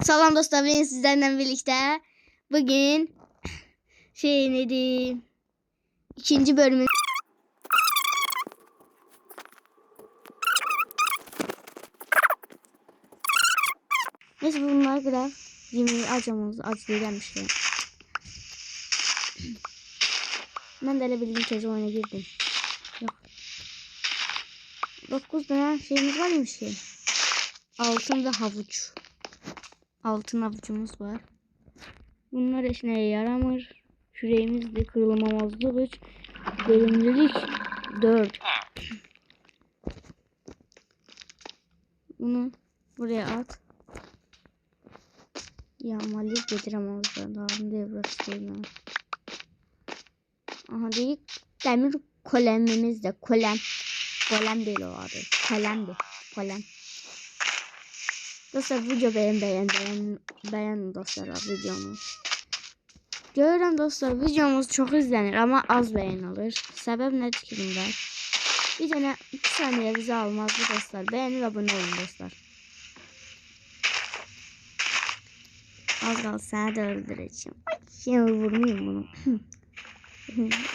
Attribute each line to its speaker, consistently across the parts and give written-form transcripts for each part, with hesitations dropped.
Speaker 1: Salam dostlar, ben sizlerle birlikte bugün ikinci bölümün neyse bunlar kadar yemeği acılayacakmışlar. Ben de öyle bildiğim kez oyuna girdim. Yok. 9 tane şeyimiz varmış ki. Altın ve havuç. Altın avucumuz var. Bunlar işine yaramır. Küreğimiz de kırılmamazlık 3. Verimlilik 4. Bunu buraya at. Yağmalı getiremem orada. Daha diye burası değil mi? Aha değil. Demir kolemimiz de. Kolem değil o abi. Kalemdi. Kolem. Dostlar video beğen dostlar videomu. Görürüm dostlar videomuz çok izlenir ama az beğen alır. Sebep nedir ki bunda? Bir tane 2 saniye bizi almaz bu dostlar. Beğenin ve abone olun dostlar. Az kaldı sana da öldüreceğim. Ay, şimdi vurmayayım bunu.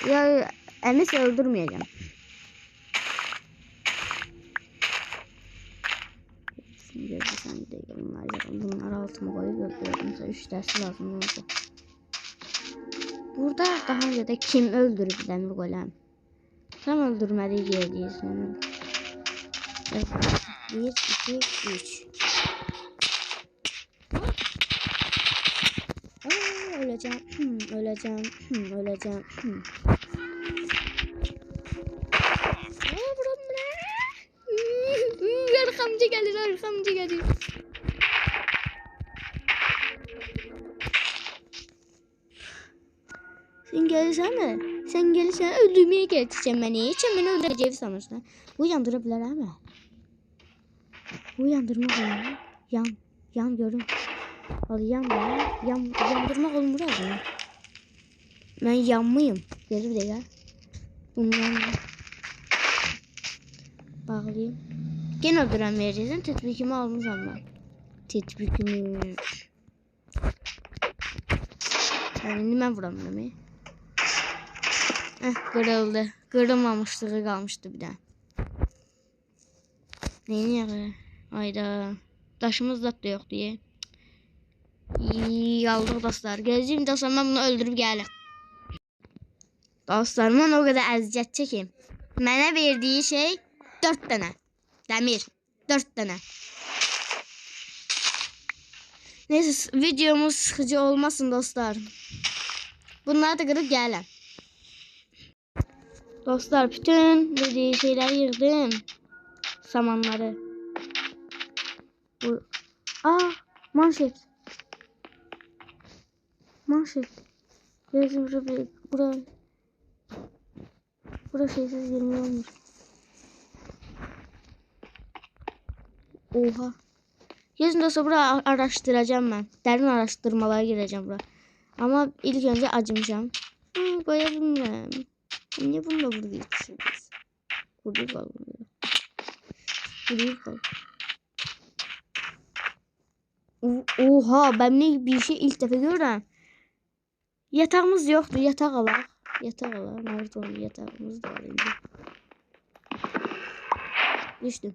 Speaker 1: Ya Enes öldürmeyeceğim. Şimdi sen de bunlar altıma koyup öldürüyorum. Mesela 3 dersi lazım oldu. Burada daha önce de kim öldürüp demir golem? Tam öldürmedi diyeceğiz. Evet. 1, 2, 3. Öleceğim. Öleceğim. Öleceğim. Arkamca gelir. Sen gelirsen öldürmeye getireceğim beni. Sen beni öldüreceğim sanırsın. Bu yandırabilir ama. Bu yandırmak olur. Yan görün. Al yandırmak olmaz mı? Ben yanmayayım. Gel bir de gel. Bundan bağlayayım. Gene öldüremeyeceğiz. Tetbikimi almışım ben. Tetbikimi. Yani ben vuramıyorum. Kırıldı. Kırılmamıştı, kalmıştı bir de. Neyini yakıyor? Hayda. Taşımız da yok diye. İyi aldık dostlar. Geleceğim dostlar, ben bunu öldürüp geldim. Dostlar, ben o kadar əziyyət çekeyim. Mənə verdiği şey 4 tane. Demir. 4 tane. Neyse videomuz sıkıcı olmasın dostlar. Bunları da kırıp gelin. Dostlar bütün dediği şeyler yırdım. Samanları. Manşet. Gözüm burası şeysiz yerine olmuş. Oha. Yazın dostlar buraya araştıracağım ben. Derin araştırmalara gireceğim buraya. Ama ilk önce acımayacağım. Koyabilirim. Niye bunu da burada yetişiriz? Burada kal. Oha, ben ne bir şey ilk defa görürüm. Yatağımız yoktu. Yatak alaq. Nerede onun yatağımız da var indi. Düştüm.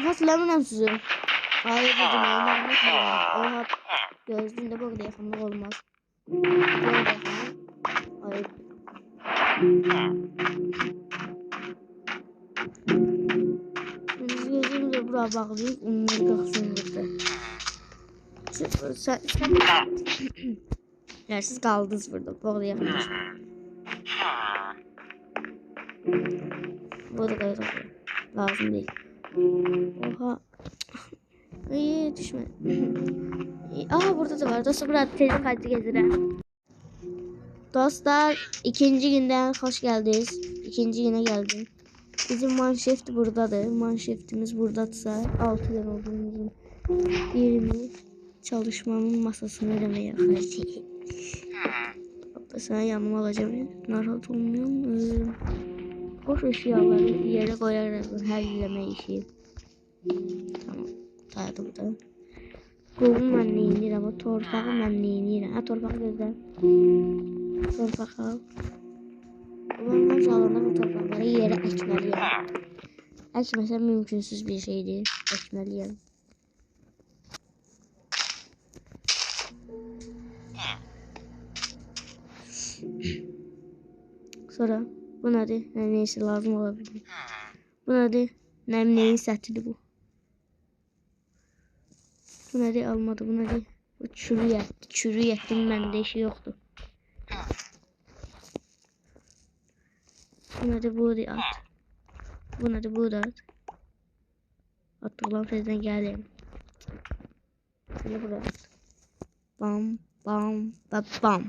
Speaker 1: Hatırlamıyorum sizi. Hayır dedim. Oha. Gözlüğünde böyle yakınlık olmaz. Hayır. Gözümle buraya bağlayıp onları kalksın burada. Siz kaldınız burada. Böyle yakınmış. Burada kalır. Lazım değil. Oha. İyi düşme. Burada da var. Dostlar burada teyze kaçtı geziren. Dostlar ikinci günden hoş geldiniz. İkinci güne geldim. Bizim manşeft buradadır. Manşeftimiz buradadsa 6 tane olduğumuzun birini çalışmamın masasına demeye harcayayım. Sana yanıma alacağım. Narahat olmuyorum. Boş eşyaları yere koyarak her yeme işi. saydı bu da. Qoğum mən neyinirəm, o torpağı mən neyinirəm. Ha, torpağı gözlə. Torpaq al. Ben həmişə alanda bu torpaqları yerə əkməliyəm. Əkməsəm mümkünsüz bir şeydir. Əkməliyəm. Sonra bu nədir? Neyse lazım olabilir. Bu nədir? Neyin sətidir bu? Bu nədir? Almadı. Bu nədir? Bu çürü yətdi. Çürü yətdi. Məndə işi yoxdur. Bu nədir? Bu at. Bu nədir? Bu da at. Attıqlam tezdən gəlim. Şöyle buraya at. Bam, bam və bam.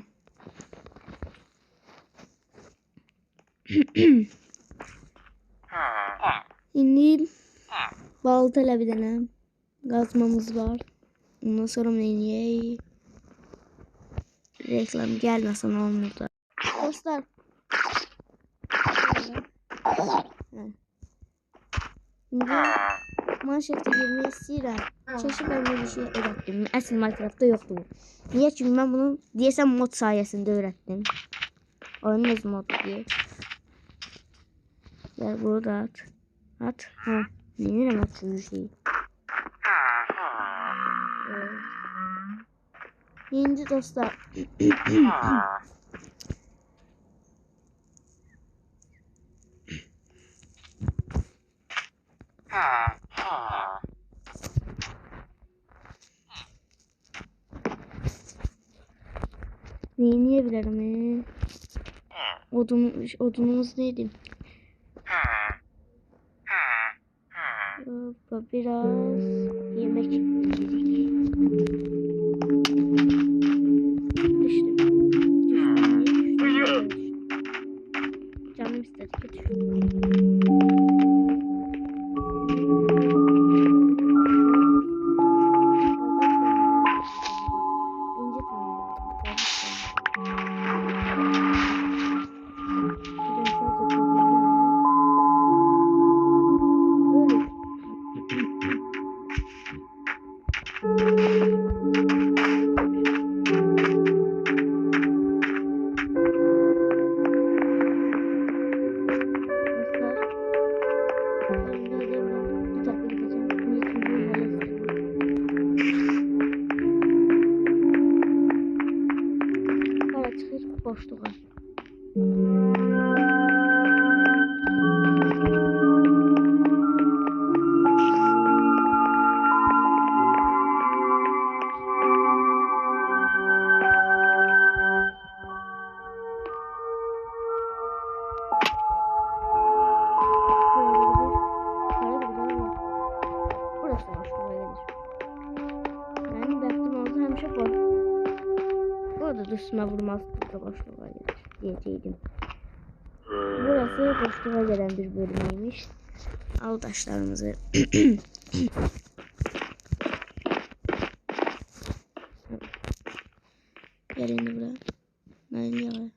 Speaker 1: İndi balta ilə bir dənə qazmamız var. Ondan sonra neyini? Reklam gelməsin olmur da. Dostlar. İndi manşetə girmək istəyirəm. Çeşid mən bir şey öyrətdim. Əsl Minecraft'da yoxdur. Niyə? Çünki mən bunu deyəsəm mod sayəsində öyrətdim. Oyunun öz modu deyil. Gel burada at. At. Ha. Neyinirəm at bu şeyi. İndi dostlar. Neyi bilirim? Odunumuz neydi? Biraz yemek düştü. Canım istedi. Boşluğa. Üstüme vurmazdık da boşluğa diyeceydim. Burası boşluğa gelen bir bölümüymüş. Al taşlarımızı. Gel indi buraya. Nerede yağı?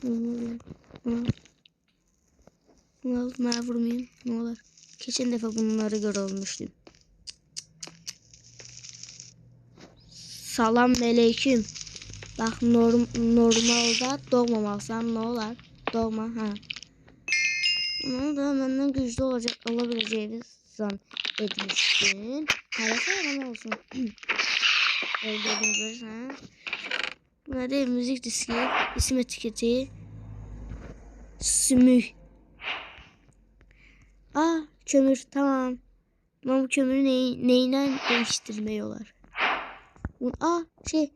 Speaker 1: Bunu al. Bana vurmayayım. Ne olur. Geçen defa bunları görmüştüm. Salam aleyküm. Bak normalde doğmamasan ne olur? Doğma ha. Onu da benden güçlü olabileceğini zan etmiştin. Harika ne olsun. Öldürdüm görürsen. Buna değil müzik diski, isim etiketi, sümük. Aa kömür tamam. Ama bu kömürü neyle değiştirmiyorlar? Şey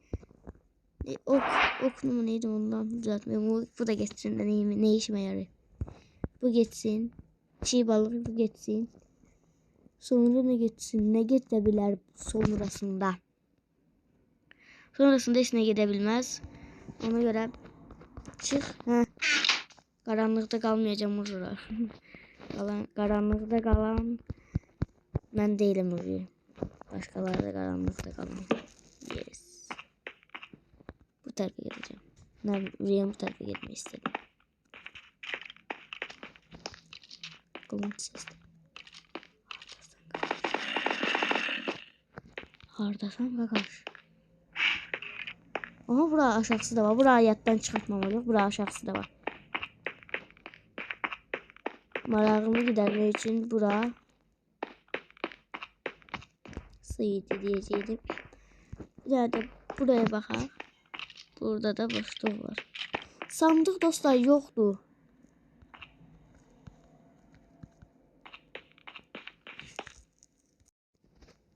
Speaker 1: ok mu neydi ondan düzeltmiyorum. Bu da geçsin de ne işime yarıyor. Bu geçsin. Çiğ balık bu geçsin. Sonra ne geçsin? Ne geçebilir sonrasında? Sonrasında hiç ne gidebilmez. Ona göre çık. Karanlıkta kalmayacağım burada. Karanlıkta kalan ben değilim buraya. Başkaları da karanlıkta kalan. Yes. Bu tarafa geleceğim. Ben buraya bu tarafa gelmeyi istedim. Komut sesli. Hardasan qaqaş. Aha bura aşağısı da var. Bura yaddan çıxartmamalıyıq. Bura aşağısı da var. Marağımı gidermek için bura sıydı diyecektim. Bir de buraya bakalım. Burada da boşluq var. Sandıq dostlar yoxdur.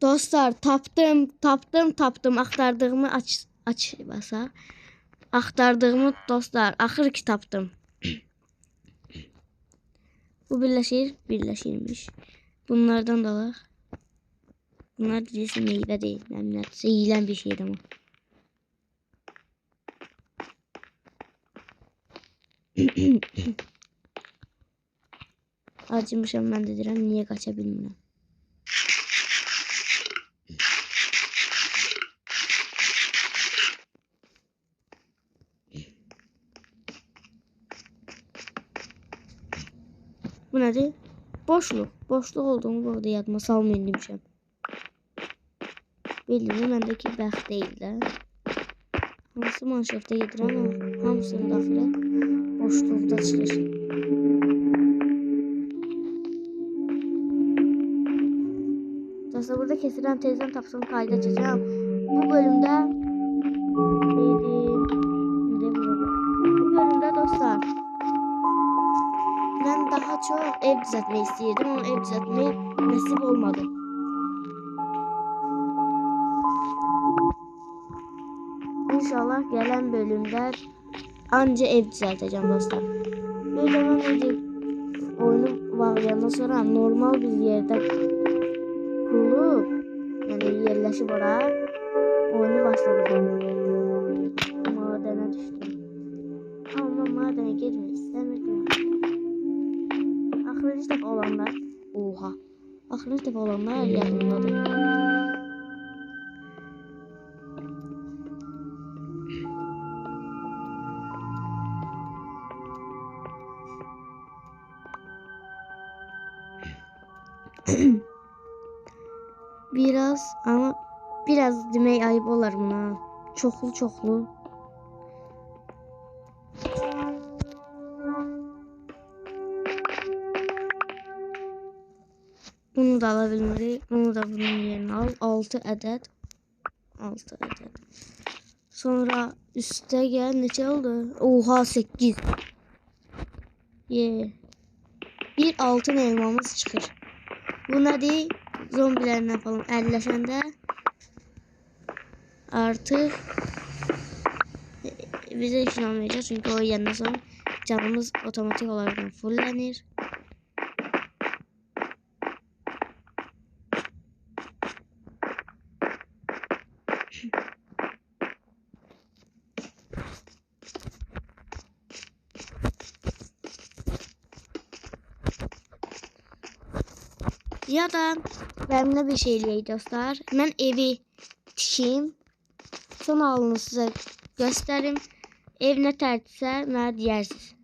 Speaker 1: Dostlar tapdım. Axtardığımı aç basaq. Axtardığımı dostlar axır ki tapdım. Bu birleşirmiş. Bunlardan da var. Bunlar birisi meyve değil. Nəmlətsə yiyilən bir şeydir ama. Acımışam ben de deyirəm, niye qaça bilmirəm. Bu nədir? Boşluq. Boşluq olduğunu burada yadıma salmayın demişəm. Bildiyim məndəki bəxt deyil də. Hansı manşefte gedirəm ama hamısının daxili boşluqda çıxır. Dostlar burada kesirəm, tezdən tapsam kayda açacağım. Bu bölümdə dostlar ben daha çok ev düzeltmeyi istiyordum ama ev düzeltmeyi nasip olmadı. İnşallah gelen bölümde anca ev düzelteceğim dostlar. Bir zaman önce oyunu bağlayandan sonra normal bir yerde kurup yani yerleşip oraya oyunu başladım. Madene düştüm. Ama madene girmek istemedim. Axırıncı dəfə olanlar. Oha. Axırıncı dəfə olanlar yadımdadır. Biraz demək ayıp olar buna. Çoxlu. Bunu da alabilmeliyiz. Bunu da bunun yerine al. 6 adet. Sonra üste gel. Neçə oldu? Oha 8. Bir altın elmamız çıxır. Bu nədir? Zombilerle falan əlləşəndə artık bize işin olmayacak çünkü o yandan sonra canımız otomatik olarak fullenir. Ya da benimle bir şeyleydi dostlar. Ben evi tikeyim. Son halını size göstereyim. Ev ne tertse ne diyersiniz.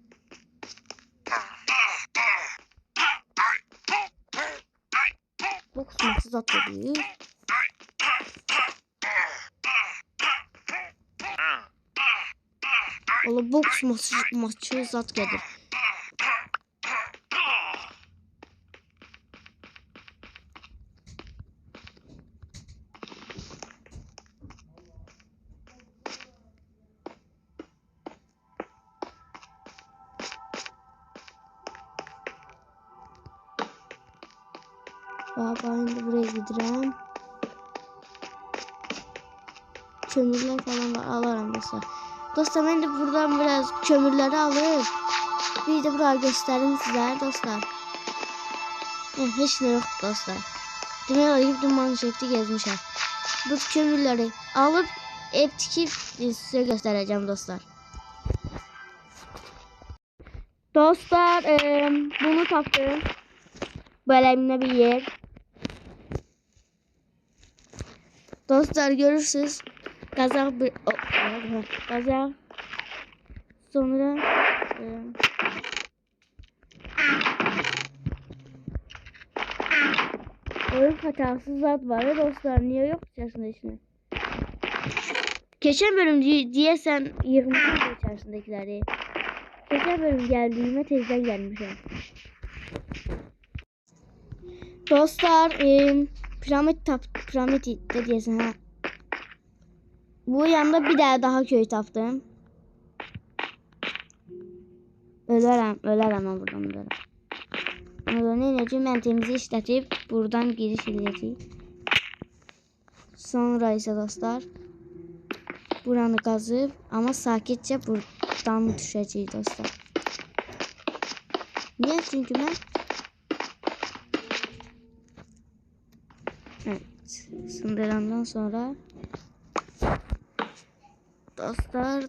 Speaker 1: Bu kısmetsız atıyor. Ola bu kısmetsız zat gelir. Baba şimdi buraya gidelim. Kömürler falan var. Alırım dostlar. Dostlar ben de buradan biraz kömürleri alıp bir de buraya göstereyim size dostlar. Hiç ne yok dostlar. Demek olayım dün manşefte gezmişim. Bu kömürleri alıp ev tikip size göstereceğim dostlar. Dostlar bunu taktım. Böyle bir yer. Dostlar görürsünüz. Kazak bir kazak. Sonra Oyun hatasız zat var ya dostlar. Niye yok içerisinde içine? Geçen bölüm diyesen yığmışım içerisindekileri. Geçen bölüm geldiğime tezden gelmişim. Dostlar piramit de diyesen ha. Bu yanında bir daha köy tapdım. Ölərəm mən buradan ölərəm. Ona ne edeceğim? Ben temizi işletip buradan giriş edeceğim. Sonra ise dostlar buranı kazıp ama sakitçe buradan düşeceğiz dostlar. Niye? Çünkü ben evet sınırlandan sonra dostlar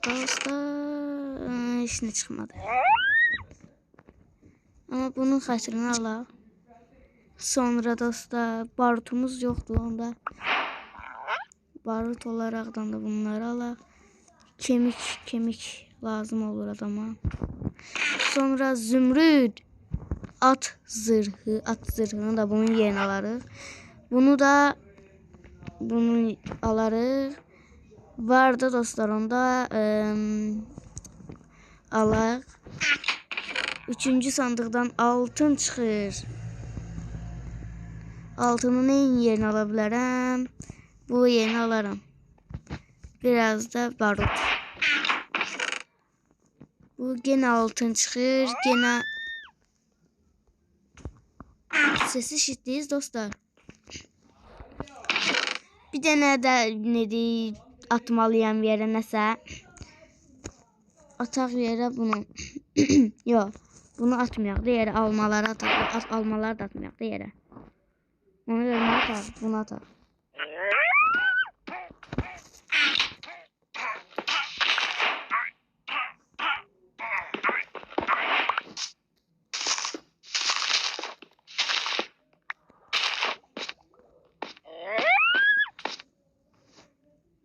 Speaker 1: işine çıkmadı. Ama bunun hatırını alalım. Sonra dostlar barutumuz yoktu onda. Barut olaraktan da bunları alalım. Kemik lazım olur adama. Sonra zümrüt at zırhını da bunun yerine alırıq. Bunu alırıq. Var da dostlar onda alaq. 3. sandıqdan altın çıxır. Altını neyin yerine ala bilərəm? Bu yerini alarım. Biraz da barut. Bu gene altın çıxır. Gene sesi eşitliyiz dostlar. Bir dənə də nedir atmalıyam yerə nəsə. Ataq yerə bunu. Yox. Bunu atmayaq da yerə. Almaları ataq. Almaları da atmayaq da yerə. Onu görə nə ataq? Bunu ataq.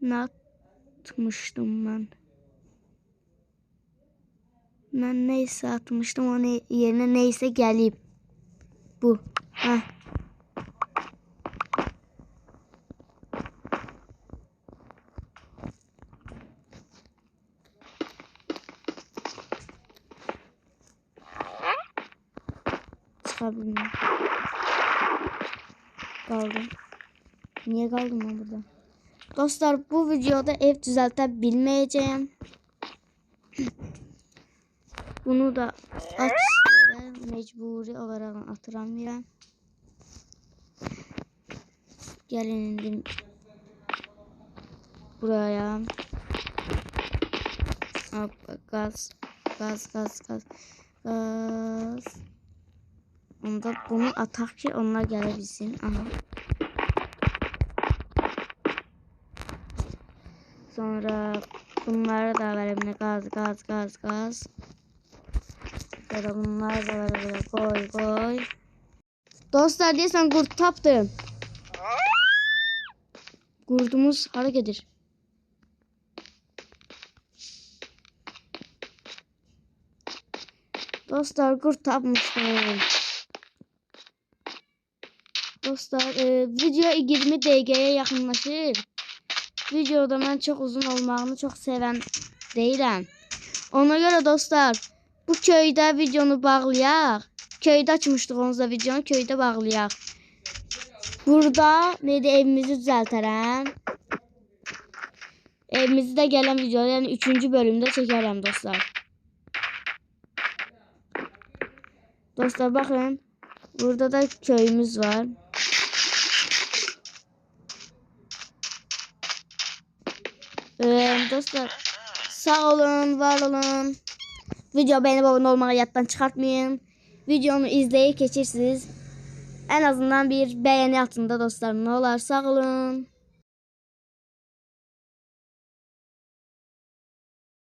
Speaker 1: Ne atmıştım ben? Ben neyse atmıştım, onun yerine neyse gelip bu. Heh. Çıkabildim. Kaldım. Niye kaldım ben burada? Dostlar bu videoda ev düzeltebilmeyeceğim. Bunu da aç yere mecburi olarak atıramıyorum. Gelin indim buraya. Hop, gaz. Onda bunu atak ki onlar gelebilsin. Aha. Sonra bunları da verelim. Gaz. Sonra bunları da verelim. Koy. Dostlar diyorsan kurt taptım. Kurtumuz hareket edir. Dostlar kurt tapmıştım. Dostlar video 20 dakikaya yakınlaşır. Videoda ben çok uzun olmağını çok seven değilim. Ona göre dostlar bu köyde videonu bağlayaq. Köyde açmışdıq onunla videonu, köyde bağlayaq. Burada neydi evimizi düzeltərəm. Evimizde gelen video yani 3. bölümde çekerim dostlar. Dostlar bakın. Burada da köyümüz var. Dostlar sağ olun, var olun. Video beğenip abone olmayı yaddan çıkartmayın. Videonu izleyip geçirsiniz. En azından bir beğeni atın da dostlar, ne olar, sağ olun.